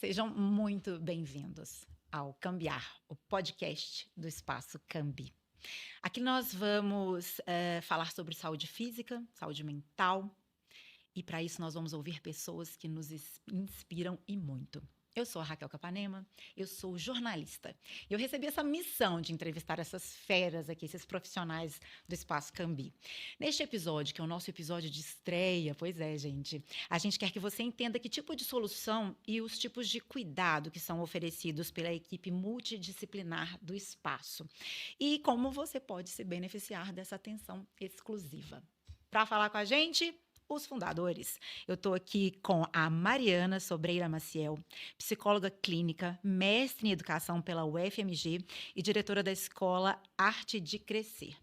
Sejam muito bem-vindos ao Cambiar, o podcast do Espaço Cambi. Aqui nós vamos falar sobre saúde física, saúde mental, e para isso nós vamos ouvir pessoas que nos inspiram e muito. Eu sou a Raquel Capanema, eu sou jornalista. Eu recebi essa missão de entrevistar essas feras aqui, esses profissionais do Espaço Cambi. Neste episódio, que é o nosso episódio de estreia, pois é, gente, a gente quer que você entenda que tipo de solução e os tipos de cuidado que são oferecidos pela equipe multidisciplinar do espaço e como você pode se beneficiar dessa atenção exclusiva. Para falar com a gente, os fundadores. Eu estou aqui com a Mariana Sobreira Maciel, psicóloga clínica, mestre em educação pela UFMG e diretora da Escola Arte de Crescer.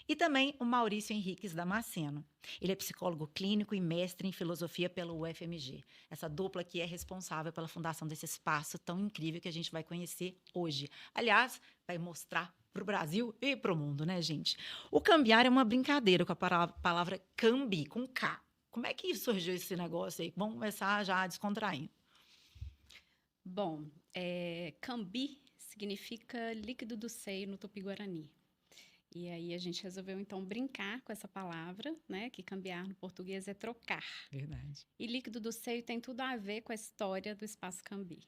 E também o Maurício Henriques Damasceno. Ele é psicólogo clínico e mestre em filosofia pela UFMG. Essa dupla aqui é responsável pela fundação desse espaço tão incrível que a gente vai conhecer hoje. Aliás, vai mostrar para o Brasil e para o mundo, né, gente? O cambiar é uma brincadeira com a palavra cambi, com K. Como é que surgiu esse negócio aí? Vamos começar já descontraindo. Bom, cambi significa líquido do seio no tupi-guarani. E aí a gente resolveu, então, brincar com essa palavra, né? Que cambiar no português é trocar. Verdade. E líquido do seio tem tudo a ver com a história do Espaço Cambi.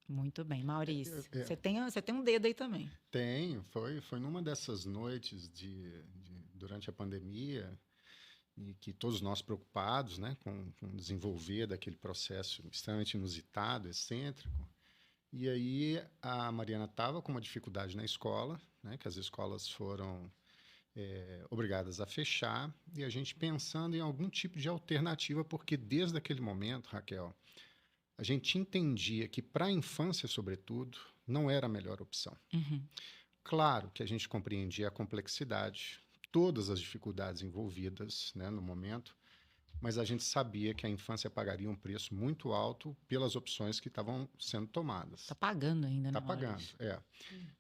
Muito bem. Maurício, você tem um dedo aí também. Tenho. Foi numa dessas noites durante a pandemia, e que todos nós preocupados, né, com desenvolver daquele processo extremamente inusitado, excêntrico. E aí a Mariana estava com uma dificuldade na escola, né, que as escolas foram obrigadas a fechar, e a gente pensando em algum tipo de alternativa, porque desde aquele momento, Raquel, a gente entendia que para a infância, sobretudo, não era a melhor opção. Uhum. Claro que a gente compreendia a complexidade, todas as dificuldades envolvidas, né, no momento, mas a gente sabia que a infância pagaria um preço muito alto pelas opções que estavam sendo tomadas. Está pagando ainda, né? Está pagando,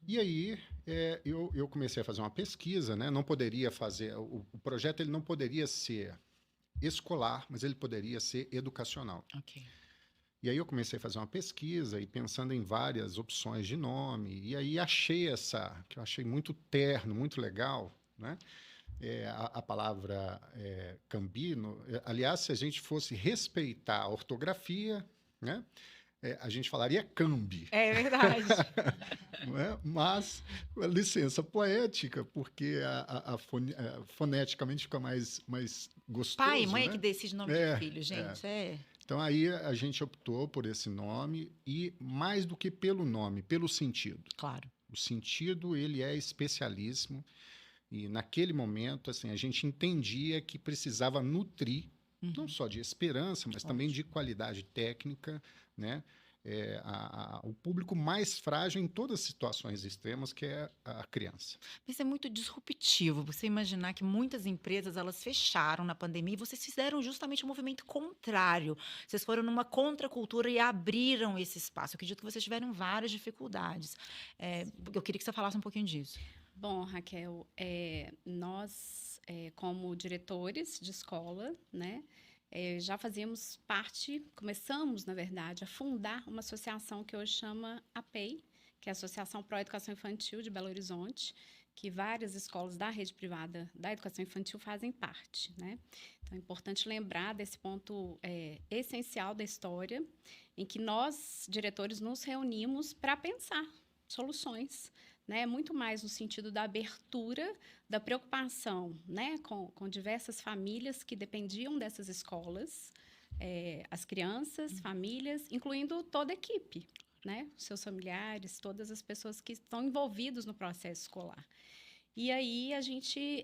E aí eu comecei a fazer uma pesquisa, né? Não poderia fazer, o projeto ele não poderia ser escolar, mas ele poderia ser educacional. Ok. E aí eu comecei a fazer uma pesquisa e pensando em várias opções de nome, e aí achei essa, que eu achei muito terno, muito legal, né? A palavra cambi, aliás, se a gente fosse respeitar a ortografia, né? A gente falaria cambi. É verdade. Mas, licença poética, porque foneticamente fica mais gostoso. Pai e mãe né? é que decide o nome de filho, gente. Então, aí a gente optou por esse nome e, mais do que pelo nome, pelo sentido. Claro. O sentido, ele é especialíssimo. E, naquele momento, assim, a gente entendia que precisava nutrir, não só de esperança, mas também de qualidade técnica, né? O público mais frágil em todas as situações extremas, que é a criança. Isso é muito disruptivo, você imaginar que muitas empresas elas fecharam na pandemia e vocês fizeram justamente o movimento contrário. Vocês foram numa contracultura e abriram esse espaço. Eu acredito que vocês tiveram várias dificuldades. Eu queria que você falasse um pouquinho disso. Bom, Raquel, nós, como diretores de escola, né, já fazíamos parte, começamos, na verdade, a fundar uma associação que hoje chama APEI, que é a Associação Pro Educação Infantil de Belo Horizonte, que várias escolas da rede privada da educação infantil fazem parte, né? Então, é importante lembrar desse ponto essencial da história, em que nós, diretores, nos reunimos para pensar soluções, né, muito mais no sentido da abertura, da preocupação, né, com diversas famílias que dependiam dessas escolas, as crianças, famílias, incluindo toda a equipe, né, seus familiares, todas as pessoas que estão envolvidas no processo escolar. E aí a gente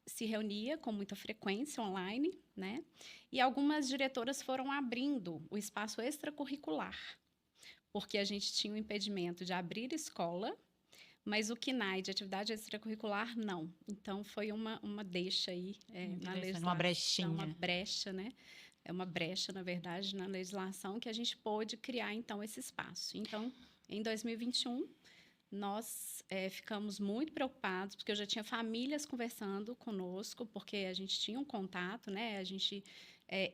se reunia com muita frequência online, né, e algumas diretoras foram abrindo o espaço extracurricular, porque a gente tinha o impedimento de abrir escola, mas o CNAE de atividade extracurricular, não. Então, foi uma deixa aí na legislação. Uma brechinha. Uma brecha, né? É uma brecha, na verdade, na legislação que a gente pôde criar, então, esse espaço. Então, em 2021, nós ficamos muito preocupados, porque eu já tinha famílias conversando conosco, porque a gente tinha um contato, né? A gente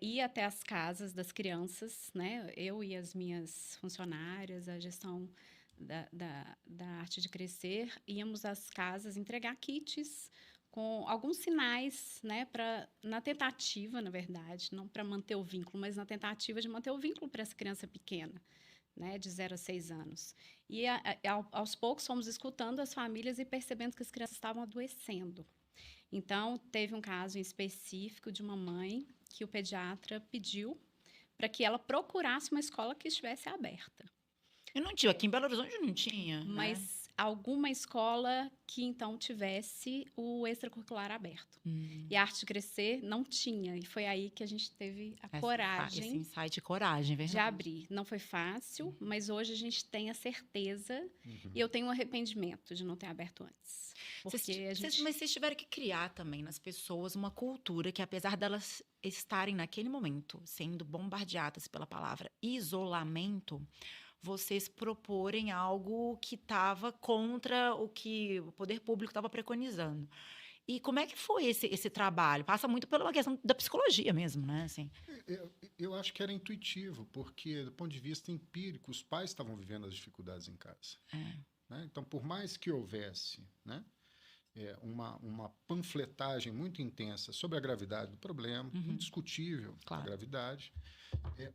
ir até as casas das crianças, né? Eu e as minhas funcionárias, a gestão da Arte de Crescer, íamos às casas entregar kits com alguns sinais, né, na tentativa, na verdade, não para manter o vínculo, mas na tentativa de manter o vínculo para essa criança pequena, né, de 0 a 6 anos. E aos poucos fomos escutando as famílias e percebendo que as crianças estavam adoecendo. Então, teve um caso em específico de uma mãe que o pediatra pediu para que ela procurasse uma escola que estivesse aberta. Eu não tinha, aqui em Belo Horizonte não tinha, né? Mas alguma escola que então tivesse o extracurricular aberto. E a Arte de Crescer não tinha. E foi aí que a gente teve a coragem esse insight de coragem, de verdade. abrir. Não foi fácil, mas hoje a gente tem a certeza e eu tenho um arrependimento de não ter aberto antes. Porque Mas vocês tiveram que criar também nas pessoas uma cultura que, apesar delas estarem naquele momento sendo bombardeadas pela palavra isolamento, vocês proporem algo que estava contra o que o poder público estava preconizando. E como é que foi esse trabalho? Passa muito pela questão da psicologia mesmo, né? Assim. Eu acho que era intuitivo, porque, do ponto de vista empírico, os pais estavam vivendo as dificuldades em casa. Né? Então, por mais que houvesse, né, uma panfletagem muito intensa sobre a gravidade do problema, indiscutível, a gravidade,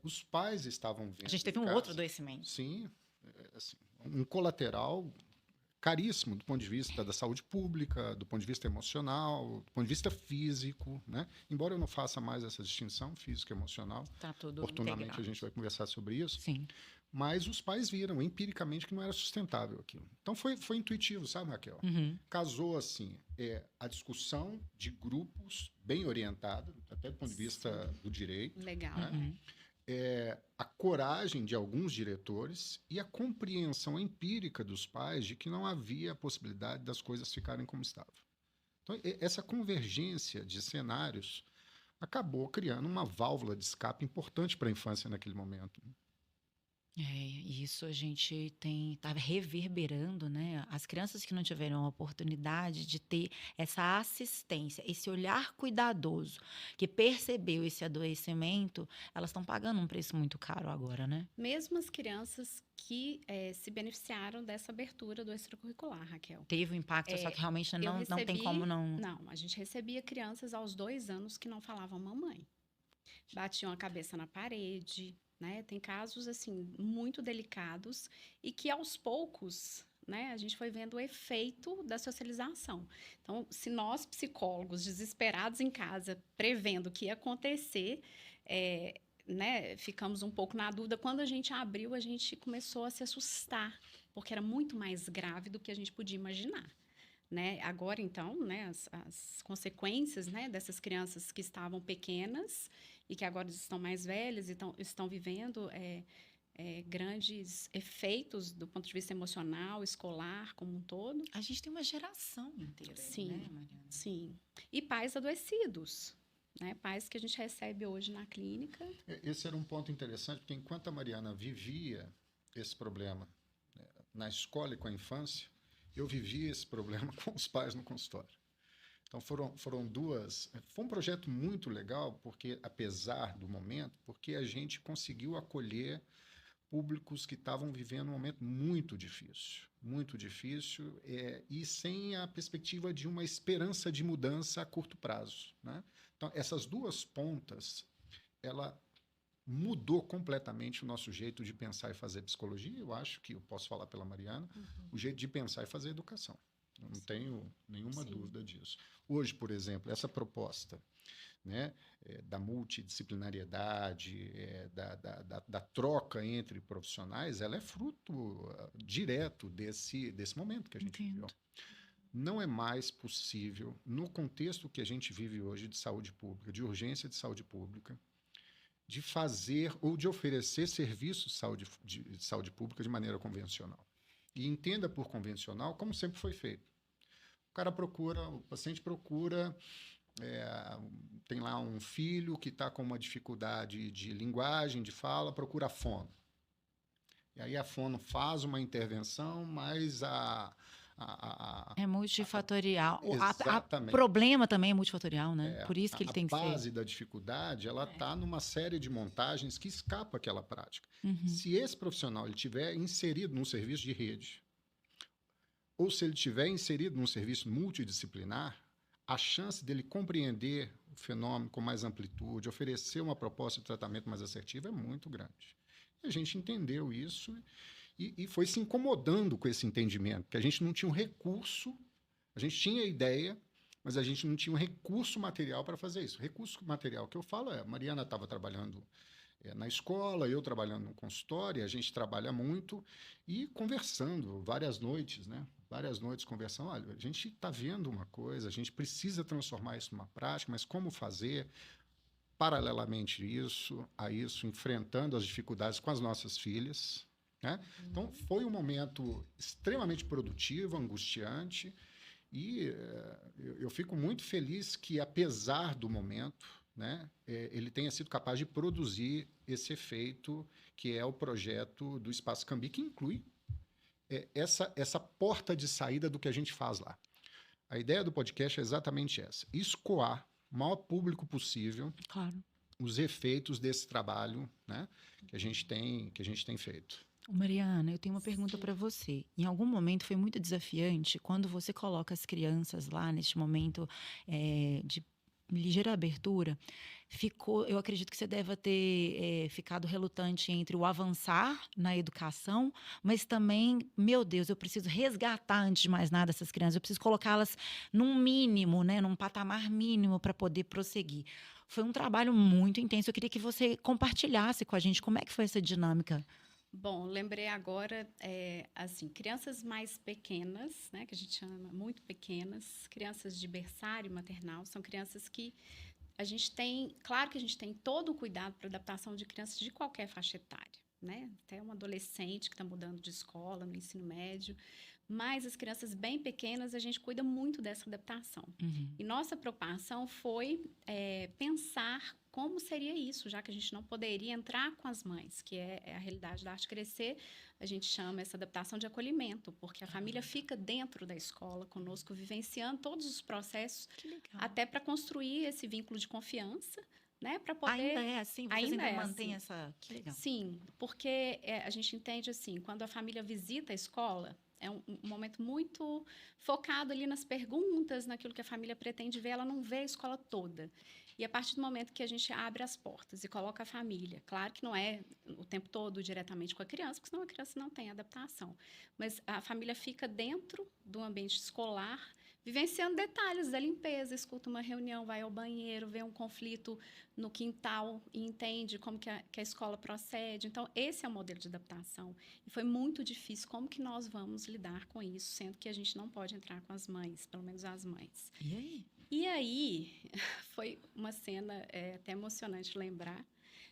os pais estavam vendo. A gente teve um outro adoecimento. Sim, assim, um colateral caríssimo do ponto de vista da saúde pública, do ponto de vista emocional, do ponto de vista físico, né? Embora eu não faça mais essa distinção física e emocional, tá tudo oportunamente integrado. A gente vai conversar sobre isso. Sim. Mas os pais viram empiricamente que não era sustentável aquilo. Então foi intuitivo, sabe, Raquel? Casou assim a discussão de grupos bem orientada, até do ponto de vista do direito. Legal. Né? A coragem de alguns diretores e a compreensão empírica dos pais de que não havia a possibilidade das coisas ficarem como estavam. Então, essa convergência de cenários acabou criando uma válvula de escape importante para a infância naquele momento. Isso a gente está reverberando, né? As crianças que não tiveram a oportunidade de ter essa assistência, esse olhar cuidadoso, que percebeu esse adoecimento, elas estão pagando um preço muito caro agora, né? Mesmo as crianças que se beneficiaram dessa abertura do extracurricular, Raquel. Teve um impacto, só que realmente não tem como não... Não, a gente recebia crianças aos 2 anos que não falavam mamãe. Batiam a cabeça na parede... Né? Tem casos assim muito delicados e que aos poucos, né, a gente foi vendo o efeito da socialização. Então, se nós psicólogos desesperados em casa, prevendo o que ia acontecer, né, ficamos um pouco na dúvida. Quando a gente abriu, a gente começou a se assustar, porque era muito mais grave do que a gente podia imaginar. Né? Agora, então, né, as consequências, né, dessas crianças que estavam pequenas e que agora estão mais velhas e estão vivendo grandes efeitos do ponto de vista emocional, escolar, como um todo. A gente tem uma geração inteira, sim, né, Mariana? Sim. E pais adoecidos, né? Pais que a gente recebe hoje na clínica. Esse era um ponto interessante, porque enquanto a Mariana vivia esse problema na escola e com a infância, eu vivi esse problema com os pais no consultório. Então, foram duas... Foi um projeto muito legal, porque, apesar do momento, porque a gente conseguiu acolher públicos que estavam vivendo um momento muito difícil, e sem a perspectiva de uma esperança de mudança a curto prazo. Né? Então, essas duas pontas, ela mudou completamente o nosso jeito de pensar e fazer psicologia. Eu acho que eu posso falar pela Mariana, o jeito de pensar e fazer educação. Eu não tenho nenhuma dúvida disso. Hoje, por exemplo, essa proposta, né, da multidisciplinariedade, da troca entre profissionais, ela é fruto direto desse momento que a gente viveu. Não é mais possível, no contexto que a gente vive hoje de saúde pública, de urgência de saúde pública, de fazer ou de oferecer serviços de saúde pública de maneira convencional. E entenda por convencional como sempre foi feito. O paciente procura, tem lá um filho que está com uma dificuldade de linguagem, de fala, procura a fono. E aí a fono faz uma intervenção, mas É multifatorial. O Exatamente. problema também é multifatorial, né? Por isso que ele tem que ser. A base da dificuldade, ela está numa série de montagens que escapa àquela prática. Uhum. Se esse profissional ele tiver inserido num serviço de rede, ou se ele tiver inserido num serviço multidisciplinar, a chance dele compreender o fenômeno com mais amplitude, oferecer uma proposta de tratamento mais assertiva é muito grande. E a gente entendeu isso e foi se incomodando com esse entendimento, que a gente não tinha um recurso, a gente tinha a ideia, mas a gente não tinha um recurso material para fazer isso. Recurso material que eu falo a Mariana estava trabalhando na escola, eu trabalhando no consultório, a gente trabalha muito e conversando várias noites, né? Várias noites conversando. Olha, a gente está vendo uma coisa, a gente precisa transformar isso numa prática, mas como fazer? Paralelamente a isso, enfrentando as dificuldades com as nossas filhas, né? Então, foi um momento extremamente produtivo, angustiante, e eu fico muito feliz que, apesar do momento, né, ele tenha sido capaz de produzir esse efeito, que é o projeto do Espaço Cambi, que inclui essa porta de saída do que a gente faz lá. A ideia do podcast é exatamente essa: escoar o maior público possível, claro, os efeitos desse trabalho, né, que a gente tem feito. Mariana, eu tenho uma pergunta para você. Em algum momento foi muito desafiante quando você coloca as crianças lá neste momento de ligeira abertura. Eu acredito que você deva ter ficado relutante entre o avançar na educação, mas também, meu Deus, eu preciso resgatar antes de mais nada essas crianças, eu preciso colocá-las num mínimo, né, num patamar mínimo para poder prosseguir. Foi um trabalho muito intenso. Eu queria que você compartilhasse com a gente como é que foi essa dinâmica. Bom, lembrei agora, assim, crianças mais pequenas, né, que a gente chama muito pequenas, crianças de berçário maternal, são crianças que a gente tem, claro que a gente tem todo o cuidado para adaptação de crianças de qualquer faixa etária, né, até um adolescente que está mudando de escola, no ensino médio, mas as crianças bem pequenas, a gente cuida muito dessa adaptação. Uhum. E nossa preocupação foi pensar como seria isso, já que a gente não poderia entrar com as mães, que é a realidade da Arte Crescer. A gente chama essa adaptação de acolhimento, porque a família fica dentro da escola, conosco, vivenciando todos os processos, até para construir esse vínculo de confiança, né, para poder... Ainda é assim? Vocês ainda mantêm essa... Que legal. Sim, porque a gente entende assim, quando a família visita a escola, é um momento muito focado ali nas perguntas, naquilo que a família pretende ver, ela não vê a escola toda. E a partir do momento que a gente abre as portas e coloca a família, claro que não é o tempo todo diretamente com a criança, porque senão a criança não tem adaptação, mas a família fica dentro do ambiente escolar, vivenciando detalhes da limpeza, escuta uma reunião, vai ao banheiro, vê um conflito no quintal e entende como que a escola procede. Então, esse é o modelo de adaptação. E foi muito difícil como que nós vamos lidar com isso, sendo que a gente não pode entrar com as mães, pelo menos as mães. E aí? E aí, foi uma cena até emocionante lembrar,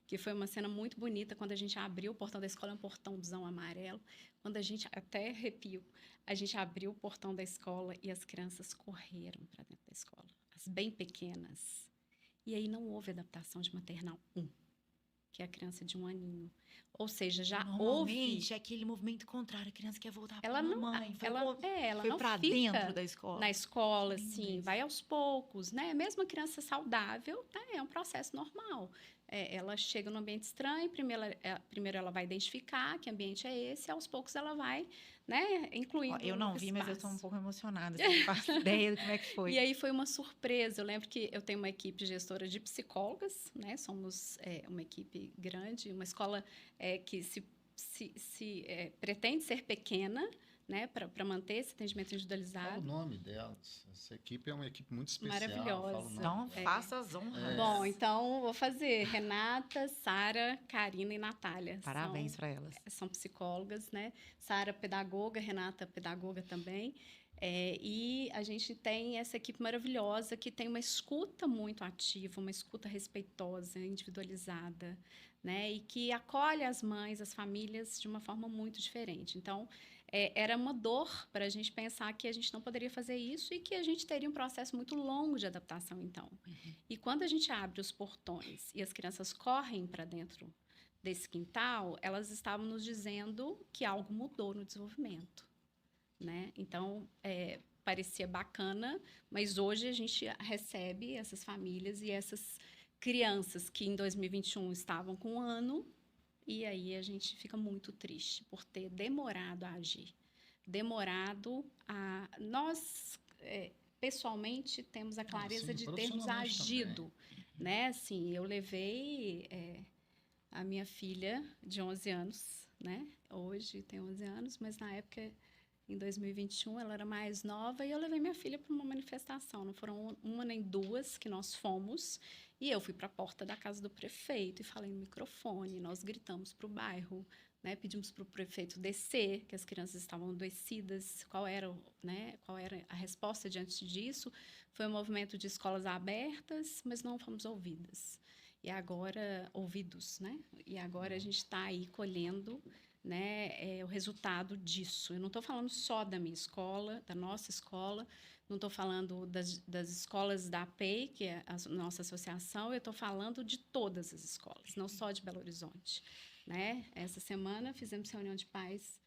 que foi uma cena muito bonita quando a gente abriu o portão da escola, um portãozão amarelo, quando a gente, até arrepio, a gente abriu o portão da escola e as crianças correram para dentro da escola, as bem pequenas. E aí não houve adaptação de maternal 1, que é a criança de 1 aninho. Ou seja, já normalmente é aquele movimento contrário, a criança quer voltar para a mamãe. Ela foi não para fica dentro da escola. Na escola, sim, vai aos poucos, né? Mesmo a criança saudável, né? É um processo normal. Ela chega num ambiente estranho, primeiro ela vai identificar que ambiente é esse, e aos poucos ela vai, né, incluindo. Eu não vi, mas eu estou um pouco emocionada. Você não faz ideia de como é que foi. E aí foi uma surpresa. Eu lembro que eu tenho uma equipe gestora de psicólogas, né? Somos uma equipe grande, uma escola que pretende ser pequena, né, para manter esse atendimento individualizado. Qual o nome delas? Essa equipe é uma equipe muito especial. Maravilhosa. Então, faça as honras. Bom, então, vou fazer. Renata, Sara, Karina e Natália. Parabéns para elas. São psicólogas, né? Sara, pedagoga, Renata, pedagoga também. E a gente tem essa equipe maravilhosa que tem uma escuta muito ativa, uma escuta respeitosa, individualizada, né? E que acolhe as mães, as famílias de uma forma muito diferente. Então, era uma dor para a gente pensar que a gente não poderia fazer isso e que a gente teria um processo muito longo de adaptação, então. Uhum. E quando a gente abre os portões e as crianças correm para dentro desse quintal, elas estavam nos dizendo que algo mudou no desenvolvimento. né? Então, parecia bacana, mas hoje a gente recebe essas famílias e essas crianças que em 2021 estavam com 1 ano, e aí a gente fica muito triste por ter demorado a agir. Nós, pessoalmente, temos a clareza sim, de termos profissionalmente agido, né? Assim, eu levei a minha filha de 11 anos, né? Hoje tem 11 anos, mas na época, em 2021, ela era mais nova, e eu levei minha filha para uma manifestação. Não foram uma nem duas que nós fomos, e eu fui para a porta da casa do prefeito e falei no microfone, nós gritamos para o bairro, né? Pedimos para o prefeito descer, que as crianças estavam adoecidas, qual era a resposta diante disso. Foi um movimento de escolas abertas, mas não fomos ouvidas. E agora, ouvidos, né? E agora a gente está aí colhendo, né, o resultado disso. Eu não estou falando só da minha escola, da nossa escola, não estou falando das escolas da APEI, que é a nossa associação, eu estou falando de todas as escolas, não só de Belo Horizonte, né? Essa semana fizemos reunião de pais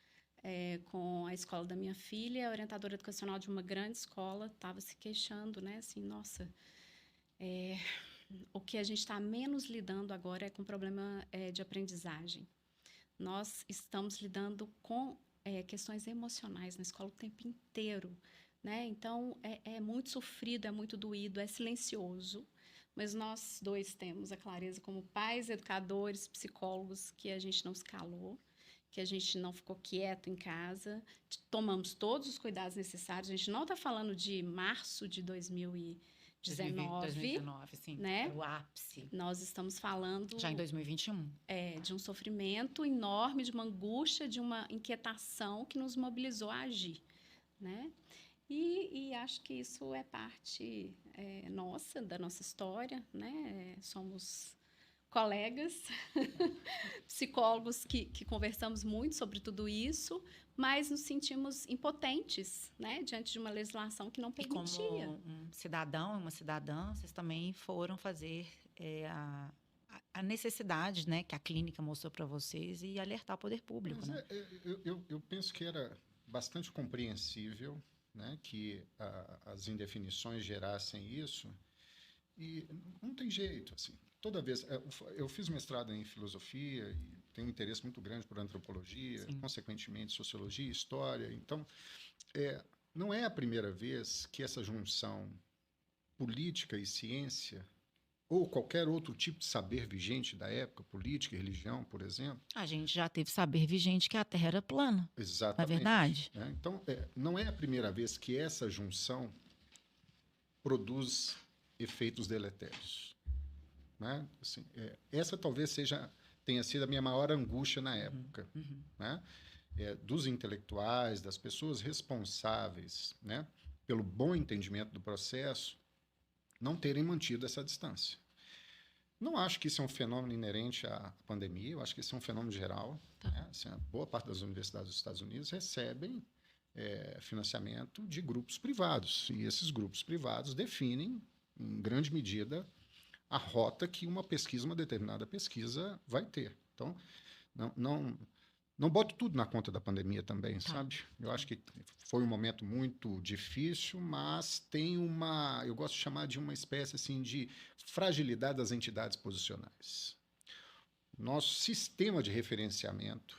com a escola da minha filha, a orientadora educacional de uma grande escola estava se queixando, né? Assim, nossa, o que a gente está menos lidando agora é com problema de aprendizagem. Nós estamos lidando com questões emocionais na escola o tempo inteiro, né? Então, é muito sofrido, é muito doído, é silencioso, mas nós dois temos a clareza como pais, educadores, psicólogos, que a gente não se calou, que a gente não ficou quieto em casa, tomamos todos os cuidados necessários. A gente não está falando de março de 2019, sim. né? O ápice. Nós estamos falando... Já em 2021. De um sofrimento enorme, de uma angústia, de uma inquietação que nos mobilizou a agir, né? E acho que isso é parte nossa, da nossa história, né? Somos colegas, psicólogos que conversamos muito sobre tudo isso, mas nos sentimos impotentes, né? Diante de uma legislação que não permitia. E como um cidadão e uma cidadã, vocês também foram fazer a necessidade, né, que a clínica mostrou para vocês e alertar o poder público. Mas né? eu penso que era bastante compreensível, né, que as indefinições gerassem isso, e não tem jeito, assim. Toda vez... Eu fiz mestrado em filosofia e tenho um interesse muito grande por antropologia, Sim. consequentemente sociologia, história. Então, não é a primeira vez que essa junção política e ciência, ou qualquer outro tipo de saber vigente da época, política e religião, por exemplo. A gente já teve saber vigente que a Terra era plana. Exatamente. Não é verdade? Né? Então, não é a primeira vez que essa junção produz efeitos deletérios. Né? Assim, essa talvez tenha sido a minha maior angústia na época. Né? Dos intelectuais, das pessoas responsáveis, né, pelo bom entendimento do processo, não terem mantido essa distância. Não acho que isso é um fenômeno inerente à pandemia, eu acho que isso é um fenômeno geral. Tá. Né? Assim, a boa parte das universidades dos Estados Unidos recebem financiamento de grupos privados, e esses grupos privados definem, em grande medida, a rota que uma determinada pesquisa vai ter. Então, não boto tudo na conta da pandemia também, sabe? Eu acho que foi um momento muito difícil, mas tem eu gosto de chamar de uma espécie assim, de fragilidade das entidades posicionais. Nosso sistema de referenciamento,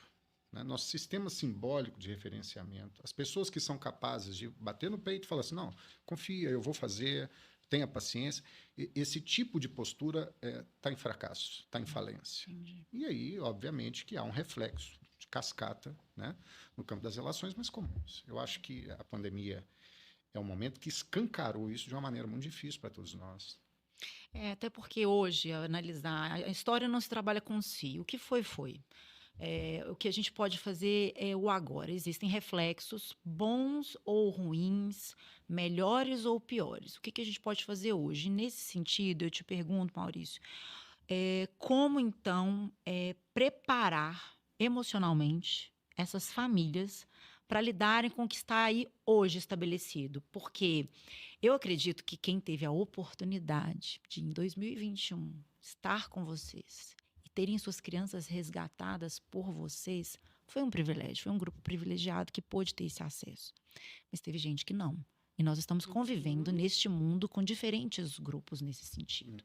né, nosso sistema simbólico de referenciamento, as pessoas que são capazes de bater no peito e falar assim, não, confia, eu vou fazer, tenha paciência, esse tipo de postura está em fracasso, está em falência. Entendi. E aí, obviamente, que há um reflexo de cascata, né, no campo das relações mais comuns. Eu acho que a pandemia é um momento que escancarou isso de uma maneira muito difícil para todos nós. Até porque hoje, ao analisar, a história não se trabalha com si. O que foi, foi. O que a gente pode fazer é o agora. Existem reflexos bons ou ruins, melhores ou piores. O que a gente pode fazer hoje? Nesse sentido, eu te pergunto, Maurício, como então preparar emocionalmente essas famílias para lidarem com o que está aí hoje estabelecido? Porque eu acredito que quem teve a oportunidade de, em 2021, estar com vocês e terem suas crianças resgatadas por vocês, foi um privilégio, foi um grupo privilegiado que pôde ter esse acesso. mas teve gente que não. E nós estamos convivendo neste mundo com diferentes grupos nesse sentido.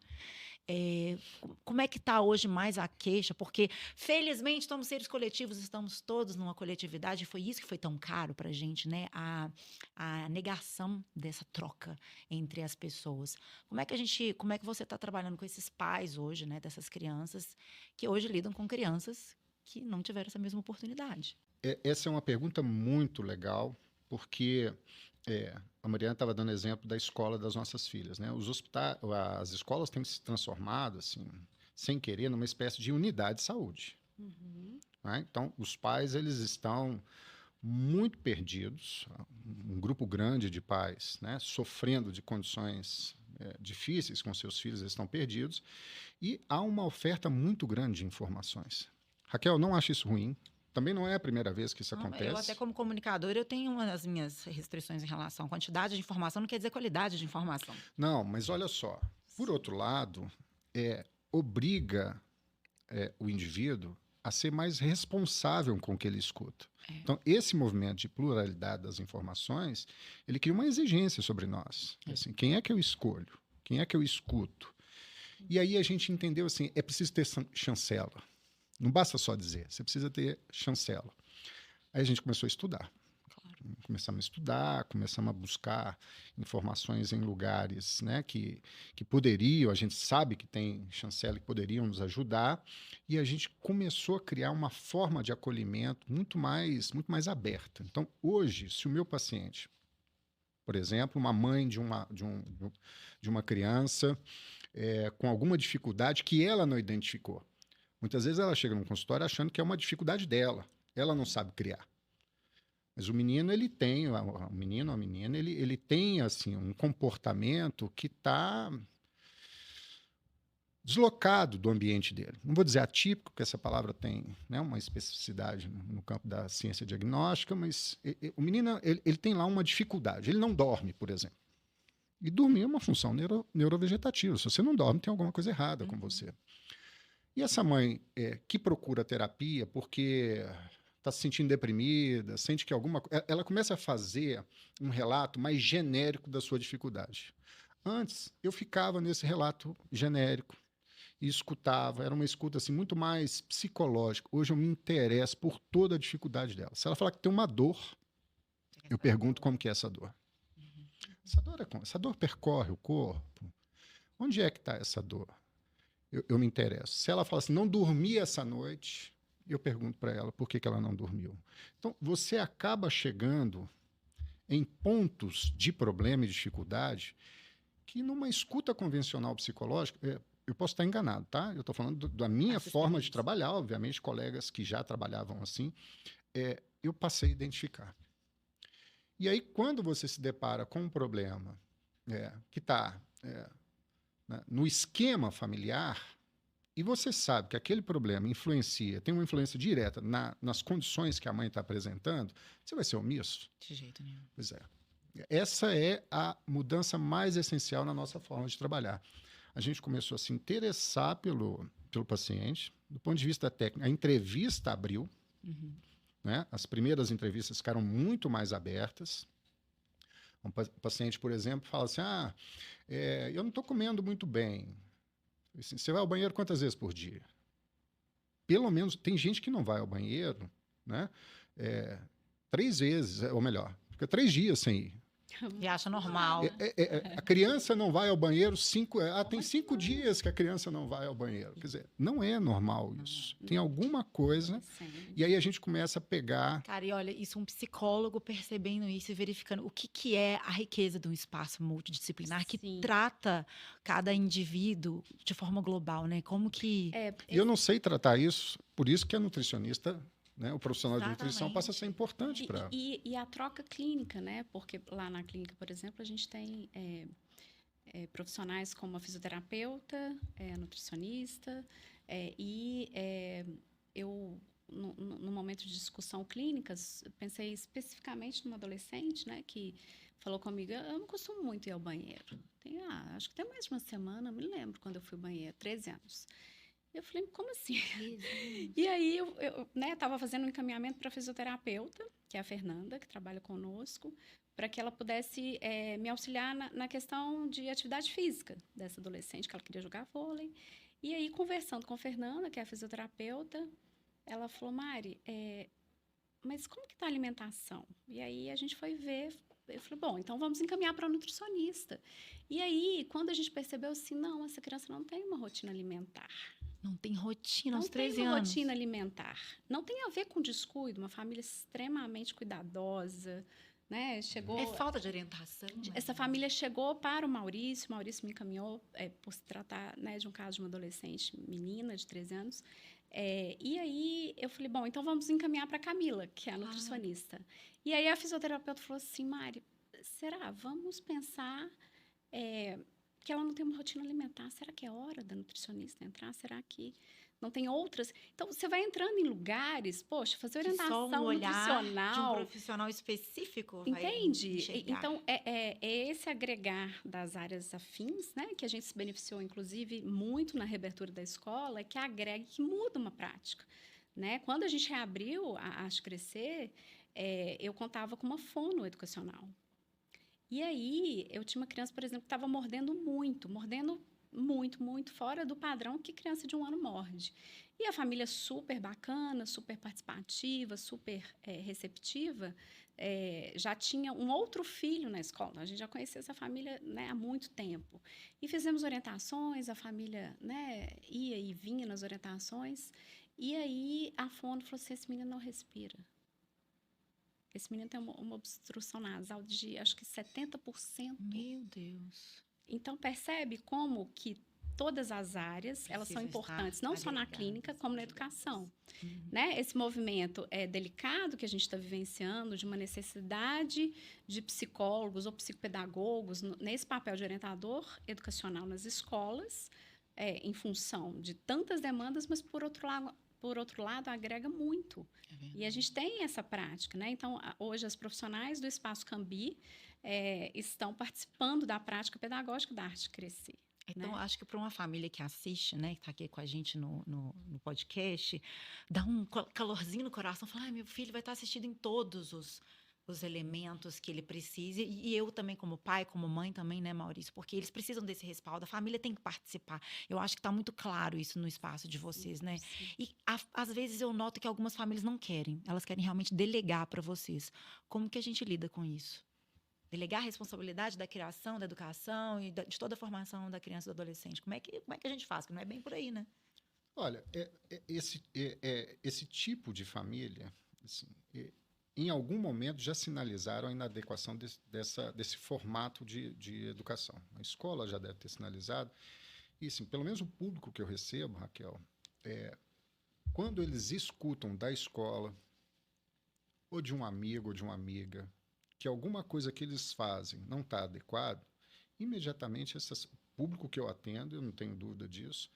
Como é que está hoje mais a queixa? Porque, felizmente, somos seres coletivos, estamos todos numa coletividade, e foi isso que foi tão caro para a gente, né? A negação dessa troca entre as pessoas. Como é que você está trabalhando com esses pais hoje, né? Dessas crianças que hoje lidam com crianças que não tiveram essa mesma oportunidade? Essa é uma pergunta muito legal, porque a Mariana estava dando exemplo da escola das nossas filhas, né? As escolas têm se transformado, assim, sem querer, numa espécie de unidade de saúde. Né? Então, os pais eles estão muito perdidos, um grupo grande de pais, né, sofrendo de condições difíceis com seus filhos, eles estão perdidos, e há uma oferta muito grande de informações. Raquel, não acho isso ruim. Também não é a primeira vez que isso acontece. Eu até como comunicadora, eu tenho as minhas restrições em relação à quantidade de informação, não quer dizer qualidade de informação. Não, mas olha só, por outro lado, obriga o indivíduo a ser mais responsável com o que ele escuta. Então, esse movimento de pluralidade das informações, ele cria uma exigência sobre nós. Assim, quem é que eu escolho? Quem é que eu escuto? E aí a gente entendeu assim, é preciso ter chancela. Não basta só dizer, você precisa ter chancela. Aí a gente começou a estudar. Claro. Começamos a estudar, começamos a buscar informações em lugares, né, que poderiam, a gente sabe que tem chancela que poderiam nos ajudar, e a gente começou a criar uma forma de acolhimento muito mais aberta. Então, hoje, se o meu paciente, por exemplo, uma mãe de uma criança com alguma dificuldade que ela não identificou, muitas vezes ela chega num consultório achando que é uma dificuldade dela. Ela não sabe criar. Mas o menino, ele tem, o menino, a menina, ele tem, assim, um comportamento que está deslocado do ambiente dele. Não vou dizer atípico, porque essa palavra tem, né, uma especificidade no campo da ciência diagnóstica, mas o menino, ele tem lá uma dificuldade. Ele não dorme, por exemplo. E dormir é uma função neurovegetativa. Se você não dorme, tem alguma coisa errada com você. E essa mãe que procura terapia porque está se sentindo deprimida, sente que ela começa a fazer um relato mais genérico da sua dificuldade. Antes, eu ficava nesse relato genérico e escutava. Era uma escuta assim, muito mais psicológica. Hoje eu me interesso por toda a dificuldade dela. Se ela falar que tem uma dor, eu pergunto como que é essa dor. Essa dor percorre o corpo? Onde é que está essa dor? Eu me interesso. Se ela fala assim, não dormi essa noite, eu pergunto para ela por que ela não dormiu. Então, você acaba chegando em pontos de problema e dificuldade que numa escuta convencional psicológica, eu posso estar enganado, tá? Eu estou falando da minha forma de trabalhar, obviamente, colegas que já trabalhavam assim, eu passei a identificar. E aí, quando você se depara com um problema que está no esquema familiar, e você sabe que aquele problema tem uma influência direta nas condições que a mãe está apresentando, você vai ser omisso? De jeito nenhum. Pois é. Essa é a mudança mais essencial na nossa forma de trabalhar. A gente começou a se interessar pelo paciente, do ponto de vista técnico. A entrevista abriu, né? As primeiras entrevistas ficaram muito mais abertas. Um paciente, por exemplo, fala assim, eu não estou comendo muito bem. Assim, você vai ao banheiro quantas vezes por dia? Pelo menos, tem gente que não vai ao banheiro, né? 3 vezes, ou melhor, fica 3 dias sem ir. E acha normal. A criança não vai ao banheiro tem 5 dias que a criança não vai ao banheiro. Quer dizer, não é normal isso. Tem alguma coisa, e aí a gente começa a pegar... Cara, e olha, isso um psicólogo percebendo isso e verificando o que é a riqueza de um espaço multidisciplinar que trata cada indivíduo de forma global, né? Como que... Eu não sei tratar isso, por isso que a nutricionista... Né? O profissional de nutrição passa a ser importante para... E a troca clínica, né? Porque lá na clínica, por exemplo, a gente tem profissionais como a fisioterapeuta, a nutricionista, eu, no momento de discussão clínicas, pensei especificamente numa adolescente, né? Que falou comigo, eu não costumo muito ir ao banheiro. Acho que tem mais de uma semana, me lembro quando eu fui ao banheiro, 13 anos. Eu falei, como assim? Jesus. E aí, eu né, estava fazendo um encaminhamento para a fisioterapeuta, que é a Fernanda, que trabalha conosco, para que ela pudesse me auxiliar na questão de atividade física dessa adolescente, que ela queria jogar vôlei. E aí, conversando com a Fernanda, que é a fisioterapeuta, ela falou, Mari, mas como que está a alimentação? E aí, a gente foi ver, eu falei, bom, então vamos encaminhar para a nutricionista. E aí, quando a gente percebeu assim, não, essa criança não tem uma rotina alimentar. Não tem rotina Não aos tem 13 uma anos. rotina alimentar. Não tem a ver com descuido, uma família extremamente cuidadosa, né? É Chegou, falta de orientação. essa família chegou para o Maurício me encaminhou por se tratar, né, de um caso de uma adolescente menina de 13 anos. E aí eu falei, bom, então vamos encaminhar para a Camila, que é a Claro. nutricionista. E aí a fisioterapeuta falou assim, Mari, será? Vamos pensar que ela não tem uma rotina alimentar. Será que é hora da nutricionista entrar? Será que não tem outras? Então, você vai entrando em lugares, poxa, fazer Que só orientação um olhar de um nutricional. profissional específico vai Entende? enxergar. Então, é esse agregar das áreas afins, né, que a gente se beneficiou, inclusive, muito na reabertura da escola, que agrega, que muda uma prática. Né? Quando a gente reabriu a Arte Crescer, eu contava com uma fono educacional. E aí, eu tinha uma criança, por exemplo, que estava mordendo muito, muito, fora do padrão que criança de 1 ano morde. E a família super bacana, super participativa, super receptiva, já tinha um outro filho na escola. A gente já conhecia essa família, né, há muito tempo. E fizemos orientações, a família, né, ia e vinha nas orientações. E aí, a fono falou assim, esse menino não respira. Esse menino tem uma obstrução nasal de, acho que 70%. Meu Deus. Então, percebe como que todas as áreas, elas são Precisam importantes, estar não só na agregadas, clínica, como na ajudadas. educação. Né? Esse movimento delicado que a gente está vivenciando, de uma necessidade de psicólogos ou psicopedagogos nesse papel de orientador educacional nas escolas, em função de tantas demandas, mas, por outro lado, agrega muito. E a gente tem essa prática, né? Então, hoje, as profissionais do Espaço Cambi estão participando da prática pedagógica da Arte Crescer. Então, né? acho que para uma família que assiste, né, que está aqui com a gente no podcast, dá um calorzinho no coração, falar, meu filho vai estar assistido em todos os elementos que ele precisa, e eu também como pai, como mãe também, né, Maurício, porque eles precisam desse respaldo, a família tem que participar. Eu acho que está muito claro isso no espaço de vocês, né? Sim. E às vezes eu noto que algumas famílias não querem, elas querem realmente delegar para vocês. Como que a gente lida com isso? Delegar a responsabilidade da criação, da educação e de toda a formação da criança e do adolescente. Como é que a gente faz? Que não é bem por aí, né? Olha, esse tipo de família, assim, em algum momento já sinalizaram a inadequação desse formato de educação. A escola já deve ter sinalizado. E, assim, pelo menos o público que eu recebo, Raquel, quando eles escutam da escola, ou de um amigo ou de uma amiga, que alguma coisa que eles fazem não está adequado, imediatamente esse público que eu atendo, eu não tenho dúvida disso,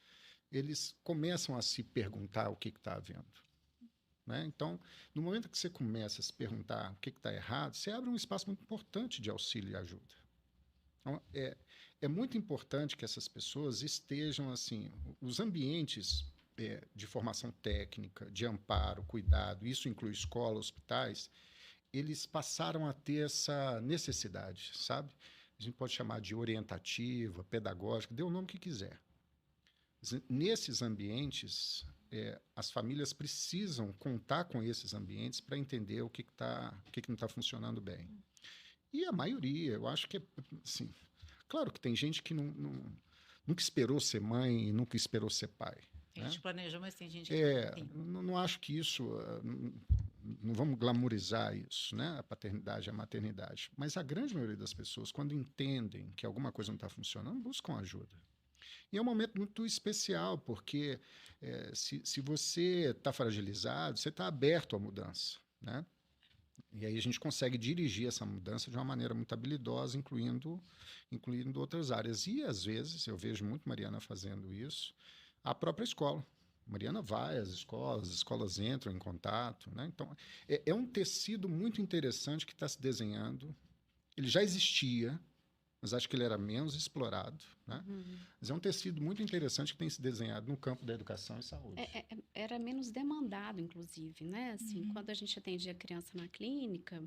eles começam a se perguntar o que está havendo. Né? Então, no momento que você começa a se perguntar o que está errado, você abre um espaço muito importante de auxílio e ajuda. Então, é muito importante que essas pessoas estejam, assim, os ambientes de formação técnica, de amparo, cuidado, isso inclui escola, hospitais, eles passaram a ter essa necessidade, sabe? A gente pode chamar de orientativa, pedagógica, dê o nome que quiser. Nesses ambientes, as famílias precisam contar com esses ambientes para entender o que não está funcionando bem. E a maioria, eu acho que, assim, claro que tem gente que nunca esperou ser mãe e nunca esperou ser pai. A gente planejou, mas tem gente que não acho que isso... Não vamos glamourizar isso, né? A paternidade, a maternidade. Mas a grande maioria das pessoas, quando entendem que alguma coisa não está funcionando, buscam ajuda. E é um momento muito especial, porque se você está fragilizado, você está aberto à mudança, né? E aí a gente consegue dirigir essa mudança de uma maneira muito habilidosa, incluindo outras áreas. E, às vezes, eu vejo muito Mariana fazendo isso, a própria escola. Mariana vai às escolas, as escolas entram em contato. Né? Então, é um tecido muito interessante que está se desenhando. Ele já existia, mas acho que ele era menos explorado, né? Mas é um tecido muito interessante que tem se desenhado no campo da educação e saúde. Era menos demandado, inclusive, né? Assim, quando a gente atendia criança na clínica,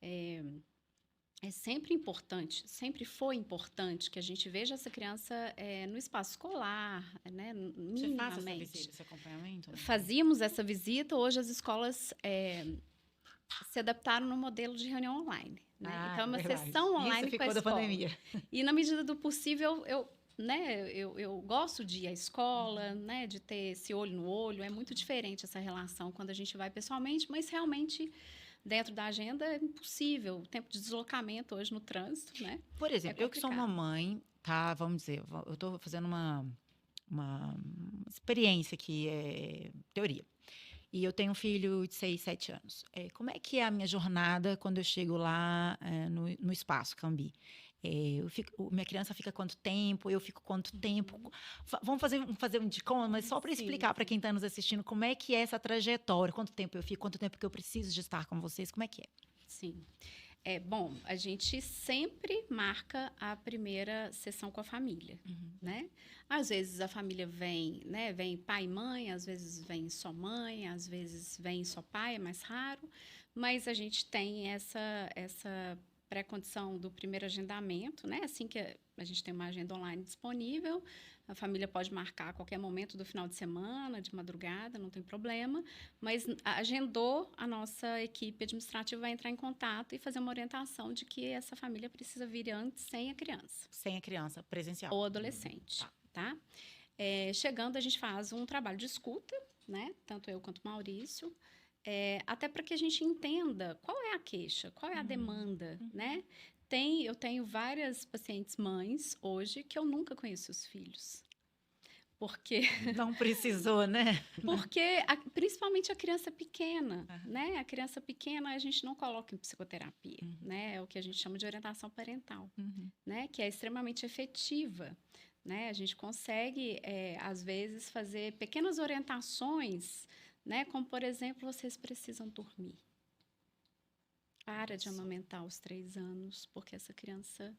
é sempre importante, sempre foi importante que a gente veja essa criança no espaço escolar, né? Você faz essa Minimamente. visita, esse acompanhamento? Né? Fazíamos essa visita, hoje as escolas se adaptaram no modelo de reunião online. Né? Então, é uma sessão online Isso com a ficou da escola. pandemia. E, na medida do possível, eu gosto de ir à escola, né? De ter esse olho no olho. É muito diferente essa relação quando a gente vai pessoalmente, mas realmente, dentro da agenda, é impossível. O tempo de deslocamento hoje no trânsito, né? Por exemplo, eu que sou uma mãe, tá? Vamos dizer, eu estou fazendo uma experiência aqui, teoria. E eu tenho um filho de 6, 7 anos. Como é que é a minha jornada quando eu chego lá no espaço Cambi? Minha criança fica quanto tempo? Eu fico quanto tempo? Vamos fazer um dicom, mas só para explicar para quem está nos assistindo como é que é essa trajetória. Quanto tempo eu fico? Quanto tempo que eu preciso de estar com vocês? Como é que é? Sim. Bom, a gente sempre marca a primeira sessão com a família, né? Às vezes a família vem, né? Vem pai e mãe, às vezes vem só mãe, às vezes vem só pai, é mais raro. Mas a gente tem essa pré-condição do primeiro agendamento, né? Assim que a gente tem uma agenda online disponível, a família pode marcar a qualquer momento do final de semana, de madrugada, não tem problema. Mas agendou, a nossa equipe administrativa vai entrar em contato e fazer uma orientação de que essa família precisa vir antes sem a criança. Sem a criança, presencial. Ou adolescente, tá? Chegando, a gente faz um trabalho de escuta, né? Tanto eu quanto o Maurício. Até para que a gente entenda qual é a queixa, qual é a demanda, né? Eu tenho várias pacientes mães hoje que eu nunca conheci os filhos. Porque... Não precisou, né? Porque, principalmente a criança pequena, né? A criança pequena a gente não coloca em psicoterapia, né? É o que a gente chama de orientação parental, né? Que é extremamente efetiva, né? A gente consegue, às vezes, fazer pequenas orientações, né? Como, por exemplo, vocês precisam dormir. Para de amamentar aos 3 anos, porque essa criança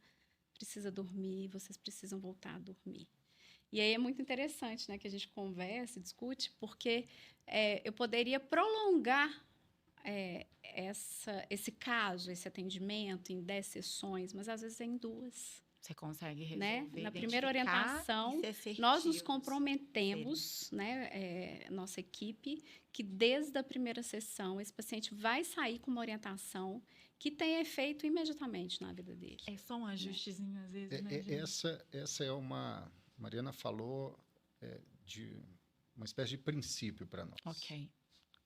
precisa dormir, vocês precisam voltar a dormir. E aí é muito interessante, né, que a gente conversa, discute, porque eu poderia prolongar esse caso, esse atendimento em 10 sessões, mas às vezes é em 2. Você consegue resolver, né? Na primeira orientação, nós nos comprometemos, né, nossa equipe, que desde a primeira sessão, esse paciente vai sair com uma orientação que tem efeito imediatamente na vida dele. É só um ajustezinho, às vezes, né, gente? Essa é uma... Mariana falou de uma espécie de princípio para nós. Ok.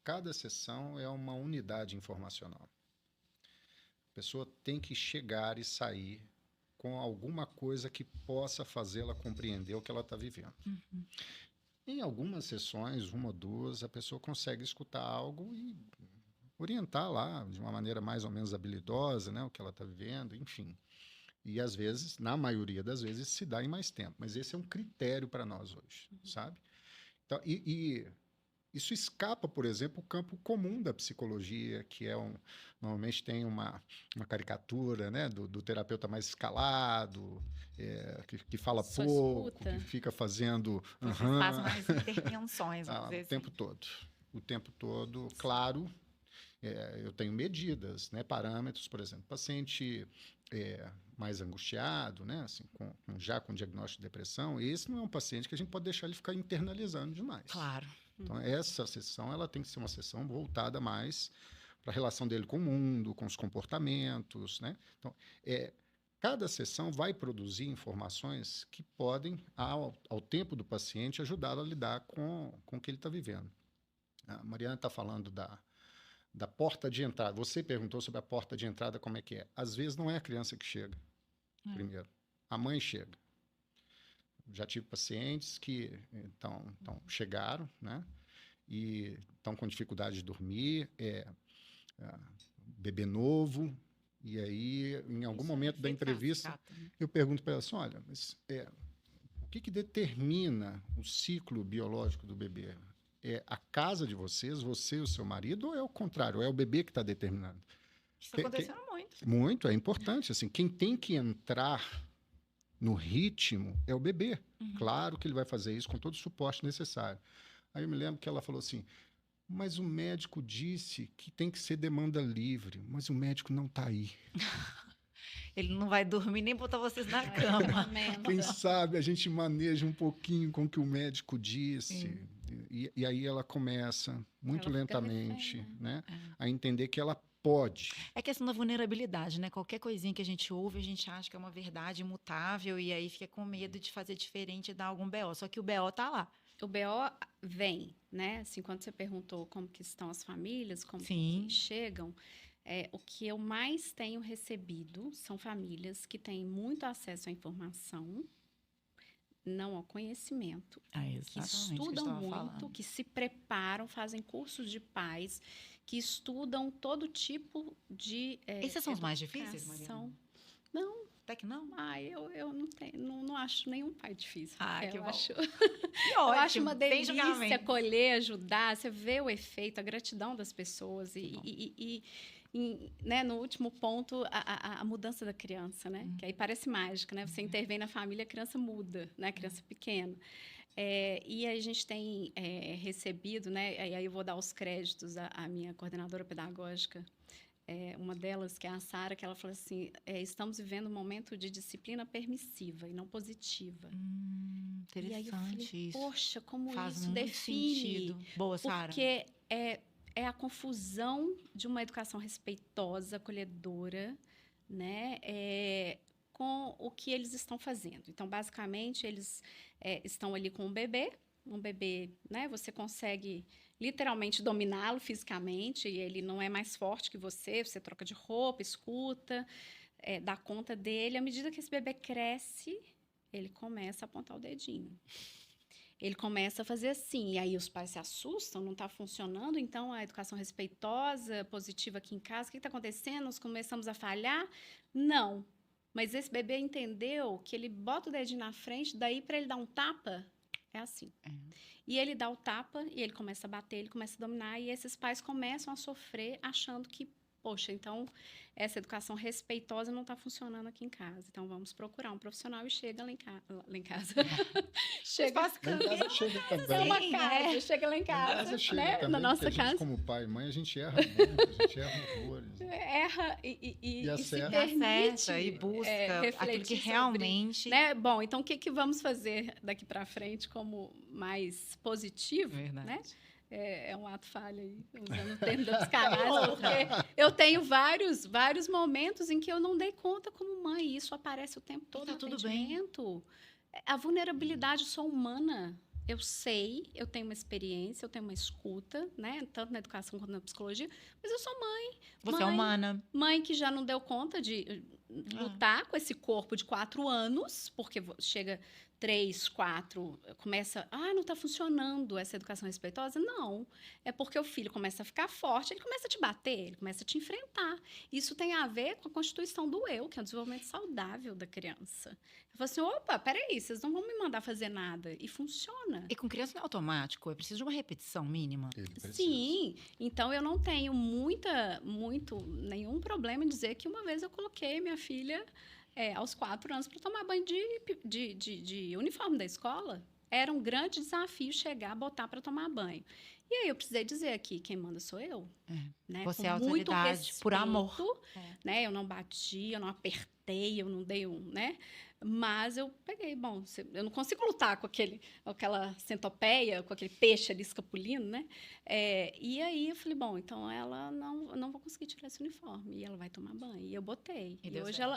Cada sessão é uma unidade informacional. A pessoa tem que chegar e sair com alguma coisa que possa fazê-la compreender o que ela está vivendo. Em algumas sessões, 1 ou 2, a pessoa consegue escutar algo e orientar lá de uma maneira mais ou menos habilidosa, né, o que ela está vivendo, enfim. E, às vezes, na maioria das vezes, se dá em mais tempo. Mas esse é um critério para nós hoje, sabe? Então, isso escapa, por exemplo, o campo comum da psicologia, que normalmente tem uma caricatura, né, do terapeuta mais escalado, que fala Só pouco, escuta. que fica fazendo... Vocês fazem mais intervenções, vamos dizer o tempo todo. O tempo todo, claro. Eu tenho medidas, né, parâmetros, por exemplo, paciente mais angustiado, né, assim, já com diagnóstico de depressão, esse não é um paciente que a gente pode deixar ele ficar internalizando demais. Claro. Então, essa sessão ela tem que ser uma sessão voltada mais para a relação dele com o mundo, com os comportamentos, né? Então, cada sessão vai produzir informações que podem, ao tempo do paciente, ajudá-lo a lidar com o que ele está vivendo. A Mariana está falando da porta de entrada. Você perguntou sobre a porta de entrada, como é que é. Às vezes não é a criança que chega primeiro. A mãe chega. Já tive pacientes que chegaram, né? E estão com dificuldade de dormir, bebê novo, e aí, em algum momento da entrevista, eu pergunto para ela assim, olha, mas, o que determina o ciclo biológico do bebê? É a casa de vocês, você e o seu marido, ou é o contrário? É o bebê que está determinando? Isso está acontecendo muito. Muito, é importante. Assim, quem tem que entrar no ritmo é o bebê. Claro que ele vai fazer isso com todo o suporte necessário. Aí eu me lembro que ela falou assim, mas o médico disse que tem que ser demanda livre, mas o médico não está aí. Ele não vai dormir nem botar vocês na Ai, cama. tremendo. Quem sabe a gente maneja um pouquinho com o que o médico disse. E aí ela começa, muito Ela fica lentamente, refém, né, a entender que ela pode. É questão da vulnerabilidade, né? Qualquer coisinha que a gente ouve, a gente acha que é uma verdade imutável e aí fica com medo de fazer diferente e dar algum BO. Só que o BO tá lá. O BO vem, né? Assim, quando você perguntou como que estão as famílias, como Sim. que chegam, o que eu mais tenho recebido são famílias que têm muito acesso à informação, não ao conhecimento, que estudam muito, que se preparam, fazem cursos de pais, que estudam todo tipo de Esses são os mais difíceis, educação. Mariana? Não, Até que não? eu não tenho, não acho nenhum pai difícil. Ah, que eu bom. acho, Que eu acho ótimo, uma sem delícia julgamento. acolher, ajudar, você vê o efeito, a gratidão das pessoas né, no último ponto, a mudança da criança, né? Que aí parece mágica, né? Você intervém na família, a criança muda, né? A criança pequena. E a gente tem recebido, né? E aí eu vou dar os créditos à minha coordenadora pedagógica, uma delas, que é a Sara, que ela falou assim, estamos vivendo um momento de disciplina permissiva e não positiva. Interessante E aí eu falei, isso. poxa, como Faz isso muito define. sentido. Boa, Sara. Porque é a confusão de uma educação respeitosa, acolhedora, né? Com o que eles estão fazendo. Então, basicamente, eles estão ali com um bebê, né? Você consegue literalmente dominá-lo fisicamente, e ele não é mais forte que você troca de roupa, escuta, dá conta dele. À medida que esse bebê cresce, ele começa a apontar o dedinho. Ele começa a fazer assim, e aí os pais se assustam, não está funcionando, então a educação respeitosa, positiva aqui em casa, o que está acontecendo? Nós começamos a falhar? Não. Mas esse bebê entendeu que ele bota o dedinho na frente, daí para ele dar um tapa, é assim. E ele dá o tapa, e ele começa a bater, ele começa a dominar, e esses pais começam a sofrer achando que, poxa, então essa educação respeitosa não está funcionando aqui em casa. Então vamos procurar um profissional e chega lá em casa. Chega é uma casa, chega lá em casa, né? Também, na nossa a gente, casa. como pai e mãe, a gente erra muito, a gente erra horrores. Erra e se acerta. permite E busca aquilo refletir que sobre, realmente... né? Bom, então o que vamos fazer daqui para frente como mais positivo, Verdade. né? É um ato falho aí, usando o termo dos canais, porque eu tenho vários momentos em que eu não dei conta como mãe, e isso aparece o tempo todo tá no tudo atendimento. A vulnerabilidade, eu sou humana, eu sei, eu tenho uma experiência, eu tenho uma escuta, né? Tanto na educação quanto na psicologia, mas eu sou mãe. Você é humana. Mãe que já não deu conta de lutar com esse corpo de 4 anos, porque chega 3, 4, começa... não está funcionando essa educação respeitosa? Não. É porque o filho começa a ficar forte, ele começa a te bater, ele começa a te enfrentar. Isso tem a ver com a constituição do eu, que é o desenvolvimento saudável da criança. Eu falo assim, opa, peraí, vocês não vão me mandar fazer nada. E funciona. E com criança não é automático, é preciso de uma repetição mínima. Sim, então eu não tenho nenhum problema em dizer que uma vez eu coloquei minha filha aos 4 anos para tomar banho de uniforme da escola. Era um grande desafio chegar, botar para tomar banho. E aí eu precisei dizer aqui, quem manda sou eu. Né? Você com é a muito autoridade, respeito, por amor. Né? Eu não bati, eu não apertei, eu não dei né? Mas eu peguei, bom, eu não consigo lutar com aquela centopeia, com aquele peixe ali escapulindo, né? E aí eu falei, bom, então ela não vou conseguir tirar esse uniforme, e ela vai tomar banho. E eu botei. E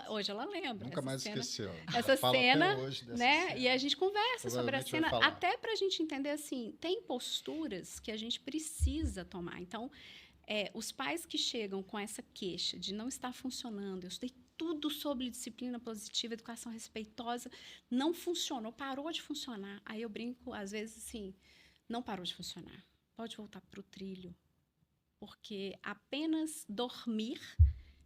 hoje ela lembra. Nunca mais esqueceu. Essa cena, até hoje dessa né? cena. E a gente conversa sobre a cena, falar. até para a gente entender, assim, tem posturas que a gente precisa tomar. Então, os pais que chegam com essa queixa de não estar funcionando, eu estudei tudo sobre disciplina positiva, educação respeitosa, não funcionou, parou de funcionar. Aí eu brinco, às vezes, assim, não parou de funcionar. Pode voltar para o trilho. Porque apenas dormir,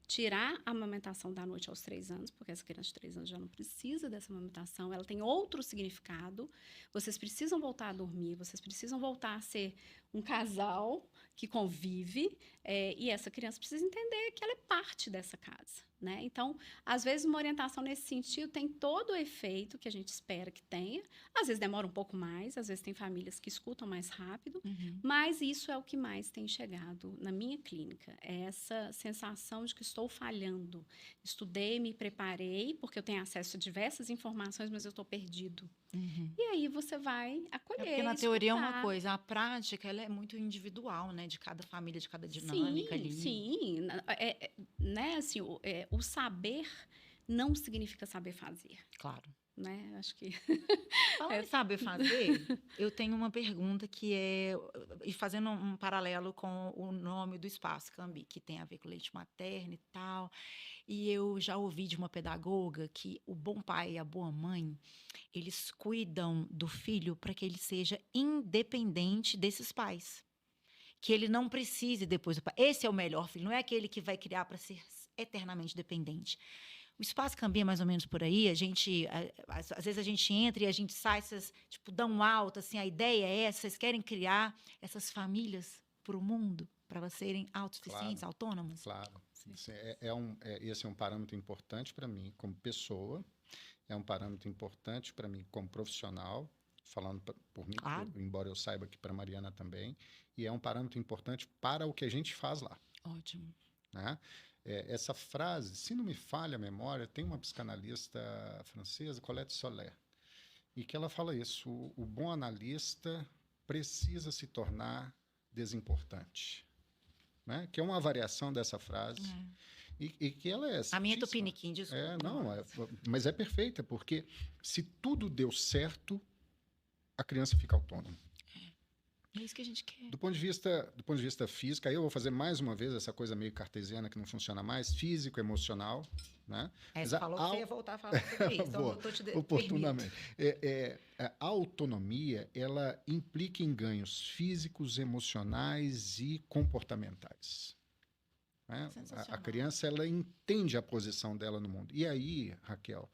tirar a amamentação da noite aos 3 anos, porque essa criança de 3 anos já não precisa dessa amamentação, ela tem outro significado. Vocês precisam voltar a dormir, vocês precisam voltar a ser um casal que convive, e essa criança precisa entender que ela é parte dessa casa. né? Então, às vezes, uma orientação nesse sentido tem todo o efeito que a gente espera que tenha. Às vezes demora um pouco mais, às vezes tem famílias que escutam mais rápido, mas isso é o que mais tem chegado na minha clínica. É essa sensação de que estou falhando. Estudei, me preparei, porque eu tenho acesso a diversas informações, mas eu estou perdido. E aí você vai acolher, Porque na teoria é uma escutar. coisa, a prática ela é muito individual, né? De cada família, de cada dinâmica ali. Sim. Né, assim, o saber não significa saber fazer, Claro. né? Acho que Falando em saber fazer, eu tenho uma pergunta que é, e fazendo um paralelo com o nome do espaço, Cambi, que tem a ver com leite materno e tal. E eu já ouvi de uma pedagoga que o bom pai e a boa mãe, eles cuidam do filho para que ele seja independente desses pais. Que ele não precise depois do pai. Esse é o melhor filho, não é aquele que vai criar para ser eternamente dependente. O espaço Cambi é mais ou menos por aí. A gente, às vezes a gente entra e a gente sai, essas, tipo, dão um alto, assim, a ideia é essa, vocês querem criar essas famílias para o mundo, para elas serem autossuficientes, autônomas? Claro. Esse é um parâmetro importante para mim como pessoa, é um parâmetro importante para mim como profissional, falando por mim, Claro. embora eu saiba que para a Mariana também, e é um parâmetro importante para o que a gente faz lá. Ótimo. Né? Essa frase, se não me falha a memória, tem uma psicanalista francesa, Colette Soler, e que ela fala isso: o bom analista precisa se tornar desimportante. Né? Que é uma variação dessa frase. E que ela é A minha é certíssima. tupiniquim, desculpa. Mas é perfeita, porque se tudo deu certo, a criança fica autônoma. É isso que a gente quer. Do ponto de vista físico, aí eu vou fazer mais uma vez essa coisa meio cartesiana que não funciona mais, físico, emocional, né? Você falou que você ia voltar a falar sobre isso, então eu tô te oportunamente. A autonomia, ela implica em ganhos físicos, emocionais e comportamentais. Né? A criança, ela entende a posição dela no mundo. E aí, Raquel,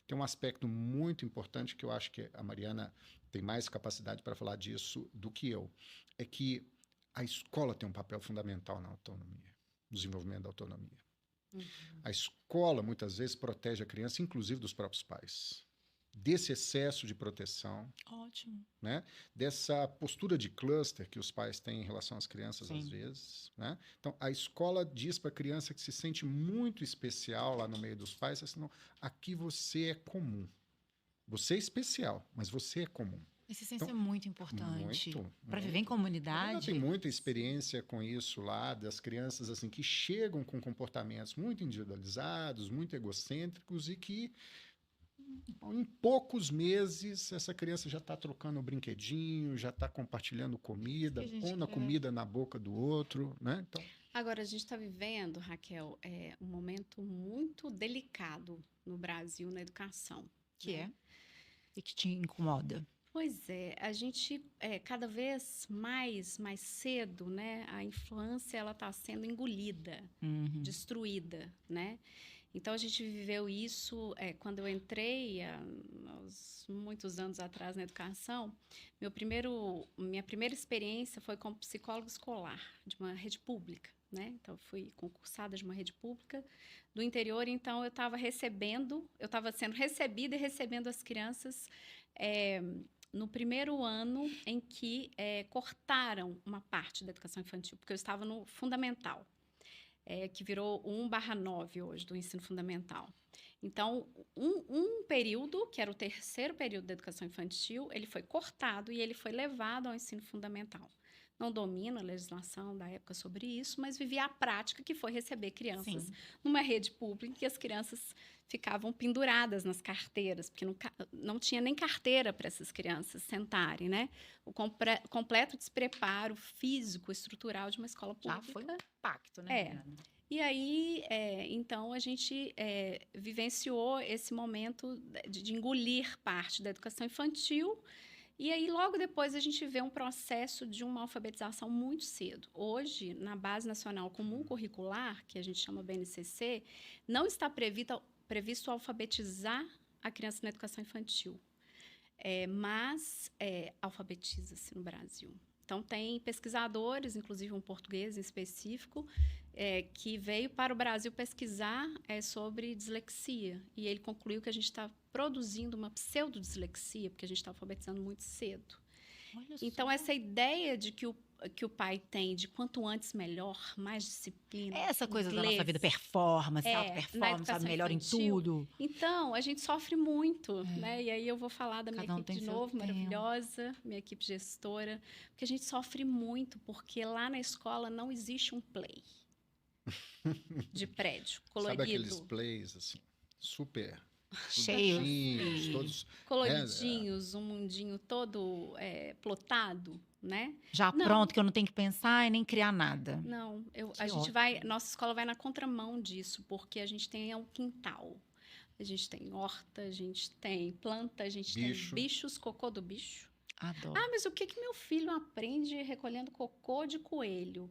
tem um aspecto muito importante que eu acho que a Mariana tem mais capacidade para falar disso do que eu. É que a escola tem um papel fundamental na autonomia, no desenvolvimento da autonomia. A escola, muitas vezes, protege a criança, inclusive dos próprios pais, desse excesso de proteção. Ótimo. Né? Dessa postura de cluster que os pais têm em relação às crianças, Sim. às vezes. Né? Então, a escola diz para a criança que se sente muito especial lá no meio dos pais, assim, não, aqui você é comum. Você é especial, mas você é comum. Essa essência é muito importante. Para viver em Eu comunidade. tenho muita experiência com isso lá, das crianças assim que chegam com comportamentos muito individualizados, muito egocêntricos e que em poucos meses essa criança já está trocando o brinquedinho, já está compartilhando comida, pondo a comida na boca do outro, né? Então, agora, a gente está vivendo, Raquel, um momento muito delicado no Brasil na educação. Que é? E que te incomoda? Pois é, a gente, cada vez mais cedo, né, a infância ela está sendo engolida, destruída, né? Então, a gente viveu isso quando eu entrei, há muitos anos atrás, na educação. Minha primeira experiência foi como psicóloga escolar de uma rede pública, né? Então, fui concursada de uma rede pública do interior. Então, eu estava sendo recebida e recebendo as crianças no primeiro ano em que cortaram uma parte da educação infantil, porque eu estava no fundamental. Que virou 1/9 hoje do ensino fundamental. Então, um período, que era o terceiro período da educação infantil, ele foi cortado e ele foi levado ao ensino fundamental. Não domino a legislação da época sobre isso, mas vivi a prática que foi receber crianças numa rede pública em que as crianças ficavam penduradas nas carteiras, porque não tinha nem carteira para essas crianças sentarem, né? O completo despreparo físico, estrutural de uma escola pública. Já foi um impacto, né? E aí, então, a gente vivenciou esse momento de engolir parte da educação infantil. E aí, logo depois, a gente vê um processo de uma alfabetização muito cedo. Hoje, na Base Nacional Comum Curricular, que a gente chama BNCC, não está previsto alfabetizar a criança na educação infantil. Mas alfabetiza-se no Brasil. Então, tem pesquisadores, inclusive um português em específico, que veio para o Brasil pesquisar sobre dislexia. E ele concluiu que a gente está produzindo uma pseudodislexia, porque a gente está alfabetizando muito cedo. Olha Então, só. essa ideia de que o pai tem de quanto antes melhor, mais disciplina, É essa coisa da nossa inglês, vida, performance, na auto-performance, sabe, educação melhor em infantil. tudo. Então, a gente sofre muito, né? E aí eu vou falar da minha Cada um equipe tem de seu novo, tempo. maravilhosa, minha equipe gestora, porque a gente sofre muito, porque lá na escola não existe um play de prédio Sabe aqueles colorido. plays, assim, super Cheio. bonitinhos, todos... Coloridinhos, um mundinho todo plotado, né? Já Não. pronto, que eu não tenho que pensar e nem criar nada. Não, Que a gente ótimo. nossa escola vai na contramão disso, porque a gente tem um quintal. A gente tem horta, a gente tem planta, a gente Bicho. tem bichos, cocô do bicho. Adoro. Ah, mas o que meu filho aprende recolhendo cocô de coelho?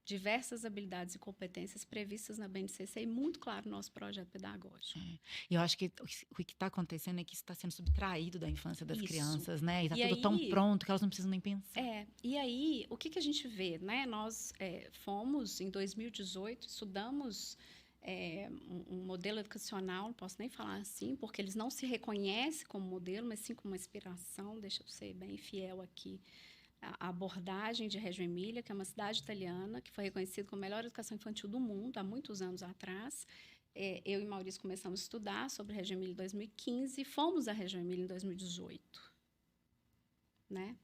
Diversas habilidades e competências previstas na BNCC e muito claro no nosso projeto pedagógico. E eu acho que o que está acontecendo é que isso está sendo subtraído da infância das Isso. crianças, né? E está E tudo tão aí- pronto que elas não precisam nem pensar. E aí, o que a gente vê, né? Nós fomos, em 2018, estudamos um modelo educacional, não posso nem falar assim, porque eles não se reconhecem como modelo, mas sim como uma inspiração, deixa eu ser bem fiel aqui, a abordagem de Reggio Emília, que é uma cidade italiana, que foi reconhecida como a melhor educação infantil do mundo, há muitos anos atrás. Eu e Maurício começamos a estudar sobre Reggio Emília em 2015 e fomos a Reggio Emília em 2018. Né?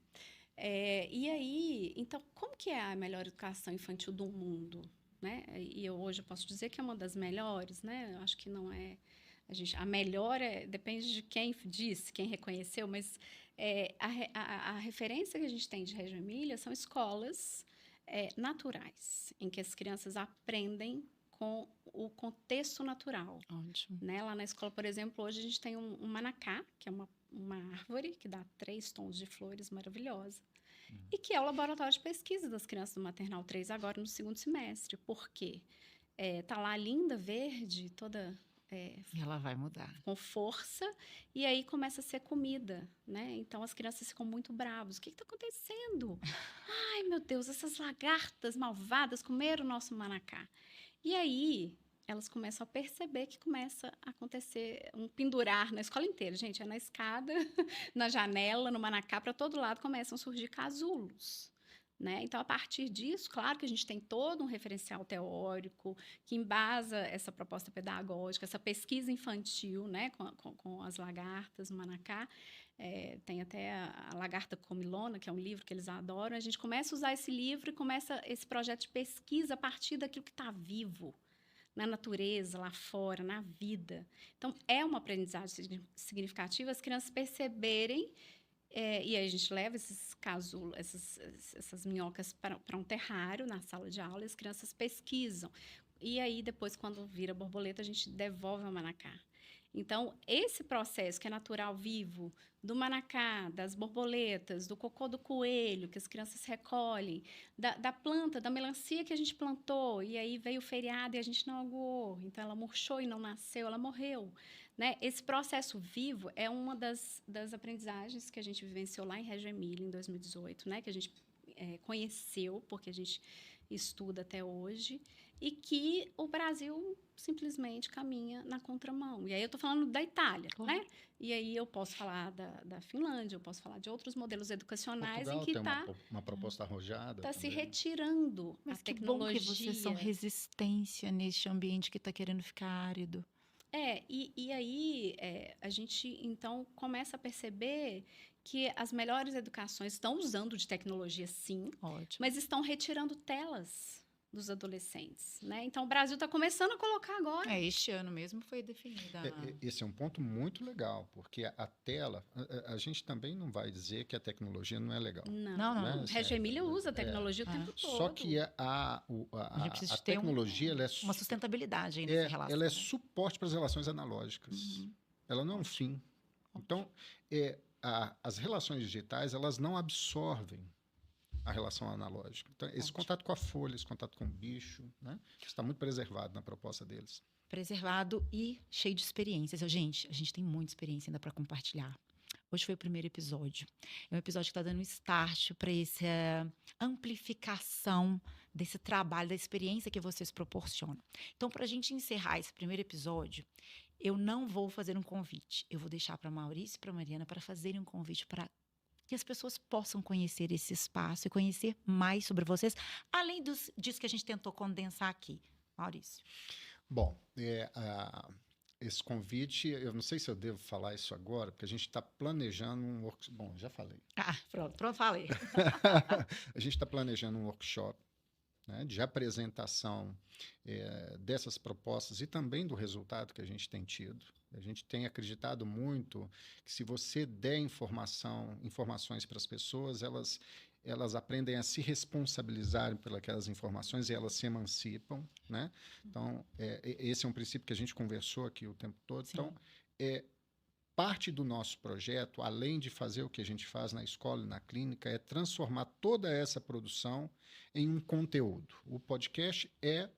E aí, então, como que é a melhor educação infantil do mundo? Né? E hoje eu posso dizer que é uma das melhores, né? Eu acho que não é... A melhor depende de quem disse, quem reconheceu, mas a referência que a gente tem de Reggio Emília são escolas naturais, em que as crianças aprendem com o contexto natural. Ótimo. Né? Lá na escola, por exemplo, hoje a gente tem um manacá, que é uma árvore que dá 3 tons de flores maravilhosa, e que é o laboratório de pesquisa das crianças do Maternal 3 agora no 2º semestre. Por quê? Tá lá linda, verde, toda... E ela vai mudar. com força, e aí começa a ser comida, né? Então, as crianças ficam muito bravas. O que está acontecendo? Ai, meu Deus, essas lagartas malvadas comeram o nosso manacá. E aí, elas começam a perceber que começa a acontecer um pendurar na escola inteira. Gente, na escada, na janela, no manacá, para todo lado começam a surgir casulos. Né? Então, a partir disso, claro que a gente tem todo um referencial teórico que embasa essa proposta pedagógica, essa pesquisa infantil, né? com as lagartas, o manacá. Tem até a Lagarta Comilona, que é um livro que eles adoram. A gente começa a usar esse livro e começa esse projeto de pesquisa a partir daquilo que está vivo na natureza, lá fora, na vida. Então, é uma aprendizagem significativa as crianças perceberem. E aí a gente leva esses casulos, essas minhocas para um terrário na sala de aula e as crianças pesquisam. E aí, depois, quando vira borboleta, a gente devolve ao manacá. Então, esse processo que é natural, vivo, do manacá, das borboletas, do cocô do coelho, que as crianças recolhem, da planta, da melancia que a gente plantou, e aí veio o feriado e a gente não aguou, então ela murchou e não nasceu, ela morreu. Né? Esse processo vivo é uma das aprendizagens que a gente vivenciou lá em Reggio Emília, em 2018, né? Que a gente conheceu, porque a gente estuda até hoje, e que o Brasil simplesmente caminha na contramão. E aí eu estou falando da Itália, Claro. né? E aí eu posso falar da Finlândia, eu posso falar de outros modelos educacionais Portugal em que tem está uma proposta arrojada se também. retirando Mas a que bom tecnologia. que vocês são resistência neste ambiente que está querendo ficar árido. E aí a gente, então, começa a perceber que as melhores educações estão usando de tecnologia, sim, Ótimo. mas estão retirando telas dos adolescentes, né? Então, o Brasil está começando a colocar agora. Este ano mesmo foi definida. Esse é um ponto muito legal, porque a tela, a gente também não vai dizer que a tecnologia não é legal. Não. Né? Reggio Emília usa a tecnologia o tempo todo. Só que a gente precisa de ter tecnologia ela é uma sustentabilidade aí nessa relação. ela é né? suporte para as relações analógicas. Uhum. Ela não é um fim. Então, as relações digitais, elas não absorvem a relação analógica. Então, esse contato com a folha, esse contato com o bicho, né? Está muito preservado na proposta deles. Preservado e cheio de experiências. Gente, a gente tem muita experiência ainda para compartilhar. Hoje foi o primeiro episódio. É um episódio que está dando start para essa amplificação desse trabalho, da experiência que vocês proporcionam. Então, para a gente encerrar esse primeiro episódio, eu não vou fazer um convite. Eu vou deixar para Maurício e para Mariana para fazerem um convite para que as pessoas possam conhecer esse espaço e conhecer mais sobre vocês, além disso que a gente tentou condensar aqui. Maurício. Bom, esse convite, eu não sei se eu devo falar isso agora, porque a gente está planejando um workshop. Bom, já falei. Pronto, falei. A gente está planejando um workshop, né, de apresentação dessas propostas e também do resultado que a gente tem tido. A gente tem acreditado muito que se você der informações para as pessoas, elas aprendem a se responsabilizar pelas informações e elas se emancipam, né? Então, esse é um princípio que a gente conversou aqui o tempo todo. Sim. Então, parte do nosso projeto, além de fazer o que a gente faz na escola e na clínica, é transformar toda essa produção em um conteúdo. O podcast é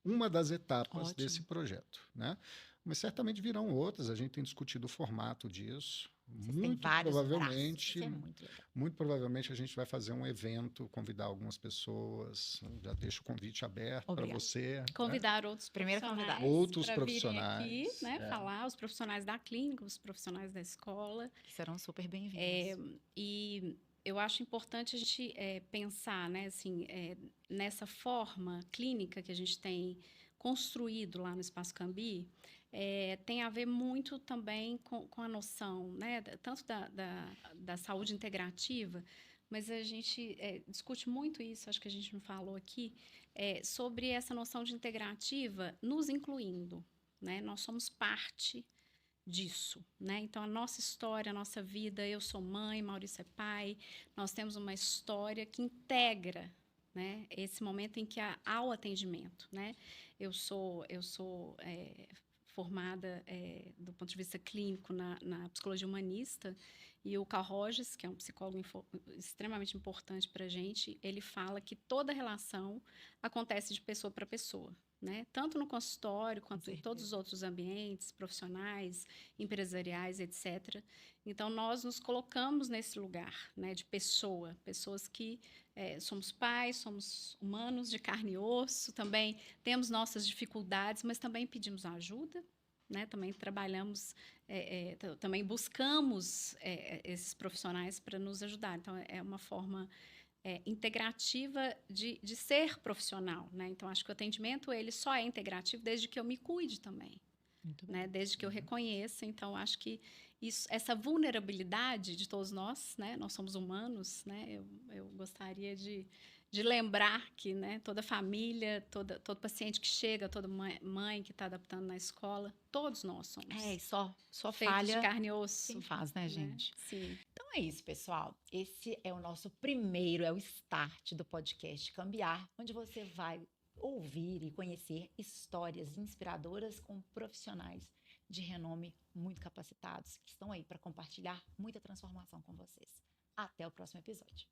uma das etapas desse projeto, né? Mas certamente virão outras, a gente tem discutido o formato disso. Muito provavelmente a gente vai fazer um evento, convidar algumas pessoas, já deixo o convite aberto para você. Convidar né? outros profissionais aqui, né? Falar, os profissionais da clínica, os profissionais da escola. Que serão super bem-vindos. E eu acho importante a gente pensar, né, assim, nessa forma clínica que a gente tem construído lá no Espaço Cambi, tem a ver muito também com a noção, né, tanto da saúde integrativa, mas a gente discute muito isso, acho que a gente não falou aqui, sobre essa noção de integrativa nos incluindo, né? Nós somos parte disso, né? Então, a nossa história, a nossa vida, eu sou mãe, Maurício é pai, nós temos uma história que integra, né, esse momento em que há o atendimento, né? Eu sou formada do ponto de vista clínico na psicologia humanista, e o Carl Rogers, que é um psicólogo extremamente importante para a gente, ele fala que toda relação acontece de pessoa para pessoa, né? Tanto no consultório quanto em todos os outros ambientes profissionais, empresariais, etc. Então, nós nos colocamos nesse lugar, né, de pessoas que somos pais, somos humanos de carne e osso, também temos nossas dificuldades, mas também pedimos ajuda, né? Também trabalhamos, também buscamos esses profissionais para nos ajudar. Então, é uma forma integrativa de ser profissional, né? Então, acho que o atendimento ele só é integrativo desde que eu me cuide também, né? Desde que eu reconheça. Então, acho que essa vulnerabilidade de todos nós, né? Nós somos humanos, né? Eu gostaria de lembrar que, né, toda família, todo paciente que chega, toda mãe que está adaptando na escola, todos nós somos. Só feitos falha de carne e osso. quem faz, né, gente? Sim. Então é isso, pessoal. Esse é o nosso primeiro, é o start do podcast Cambiar, onde você vai ouvir e conhecer histórias inspiradoras com profissionais de renome muito capacitados, que estão aí para compartilhar muita transformação com vocês. Até o próximo episódio.